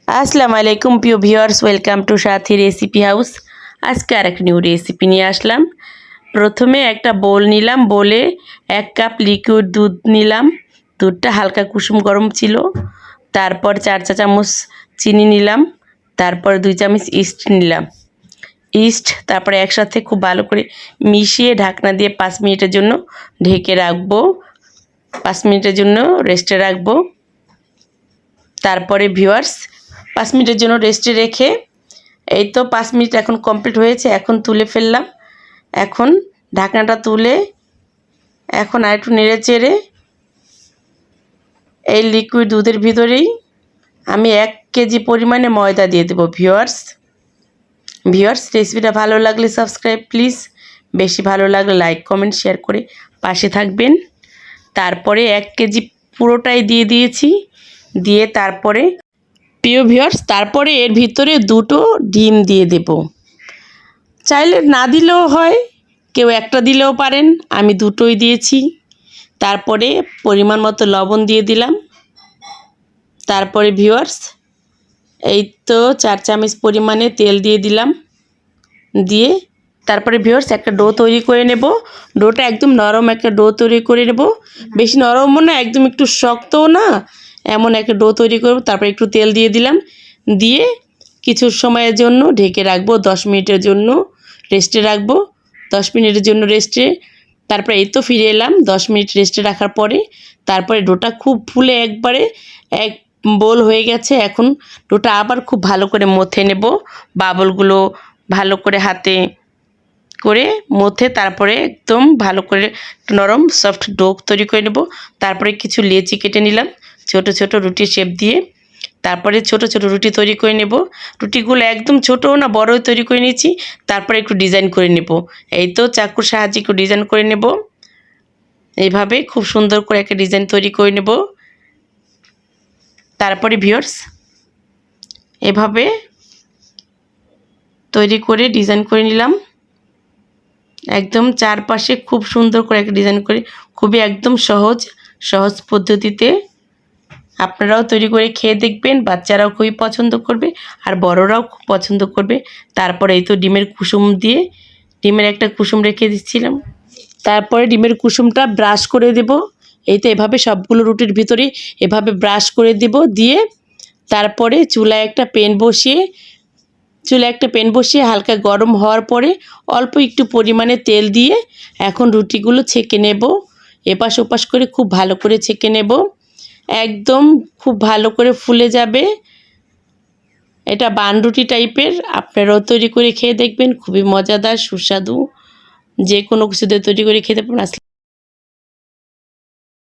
আসসালামু আলাইকুম প্রিয় viewers, welcome to Sathi recipe house. আজকে আর একটা নিউ রেসিপি নিয়ে আসলাম। প্রথমে একটা বোল নিলাম, বোলে 1 কাপ লিকুইড দুধ নিলাম। দুধটা হালকা কুসুম গরম ছিল। তারপর 4 চা চামচ চিনি নিলাম। তারপর 2 চামচ ইস্ট নিলাম। তারপরে একসাথে খুব ভালো করে মিশিয়ে ঢাকনা দিয়ে 5 মিনিটের জন্য ঢেকে রাখবো। 5 মিনিটের জন্য রেস্টে রাখবো। তারপরে ভিউয়ার্স 5 মিনিটের জন্য রেস্টে রেখে এই তো 5 মিনিট এখন কমপ্লিট হয়েছে। এখন তুলে ফেললাম। এখন ঢাকনাটা তুলে এখন আর একটু নেড়ে চেড়ে এই লিকুইড দুধের ভিতরেই আমি 1 কেজি পরিমাণে ময়দা দিয়ে দেবো। ভিউয়ার্স রেসিপিটা ভালো লাগলে সাবস্ক্রাইব প্লিজ, বেশি ভালো লাগলে লাইক কমেন্ট শেয়ার করে পাশে থাকবেন। তারপরে 1 কেজি পুরোটাই দিয়ে দিয়েছি। দিয়ে তারপরে প্রিয় ভিউয়ার্স তারপরে এর ভিতরে 2টো ডিম দিয়ে দেব। চাইলে না দিলেও হয়, কেউ একটা দিলেও পারেন, আমি 2টোই দিয়েছি। তারপরে পরিমাণ মতো লবণ দিয়ে দিলাম। তারপরে ভিউয়ার্স এই তো 4 চামচ পরিমাণে তেল দিয়ে দিলাম। দিয়ে তারপরে ভিউয়ার্স একটা ডো তৈরি করে নেব। ডোটা একদম নরম একটা ডো তৈরি করে নেব, বেশি নরমও না একদম একটু শক্তও না, এমন একটা ডো তৈরি করব। তারপরে একটু তেল দিয়ে দিলাম, দিয়ে কিছু সময়ের জন্য ঢেকে রাখবো। 10 মিনিটের জন্য রেস্টে রাখবো। 10 মিনিটের জন্য রেস্টে তারপরে এই তো ফিরে এলাম 10 মিনিট রেস্টে রাখার পরে। তারপরে ডোটা খুব ফুলে একবারে এক বোল হয়ে গেছে। এখন ডোটা আবার খুব ভালো করে মথে নেব, বাবলগুলো ভালো করে হাতে করে মথে তারপরে একদম ভালো করে নরম সফট ডো তৈরি করে নেব। তারপরে কিছু লেচি কেটে নিলাম ছোট ছোট রুটি শেপ দিয়ে। তারপরে ছোট ছোট রুটি তৈরি করে নেব। রুটিগুলো একদম ছোটও না বড়ই তৈরি করে নিয়েছি। তারপরে একটু ডিজাইন করে নেব। এই তো চাকুর সাহায্যে একটু ডিজাইন করে নেব। এইভাবে খুব সুন্দর করে একটা ডিজাইন তৈরি করে নেব। তারপরে ভিউয়ার্স এভাবে তৈরি করে ডিজাইন করে নিলাম। একদম চারপাশে খুব সুন্দর করে একটা ডিজাইন করে, খুবই একদম সহজ পদ্ধতিতে আপনারাও তৈরি করে খেয়ে দেখবেন। বাচ্চারাও খুবই পছন্দ করবে আর বড়রাও খুব পছন্দ করবে। তারপরে এই তো ডিমের কুসুম দিয়ে, ডিমের একটা কুসুম রেখে দিচ্ছিলাম, তারপরে ডিমের কুসুমটা ব্রাশ করে দেব। এই তো এভাবে সবগুলো রুটির ভিতরে এভাবে ব্রাশ করে দেব। দিয়ে তারপরে চুলায় একটা প্যান বসিয়ে হালকা গরম হওয়ার পরে অল্প একটু পরিমাণে তেল দিয়ে এখন রুটিগুলো ছেঁকে নেব। এপাশ ওপাশ করে খুব ভালো করে ছেঁকে নেব। একদম খুব ভালো করে ফুলে যাবে। এটা বান রুটি টাইপের, আপনারাও তৈরি করে খেয়ে দেখবেন, খুবই মজাদার সুস্বাদু। যে কোনো কিছু দিয়ে তৈরি করে খেতে পারেন।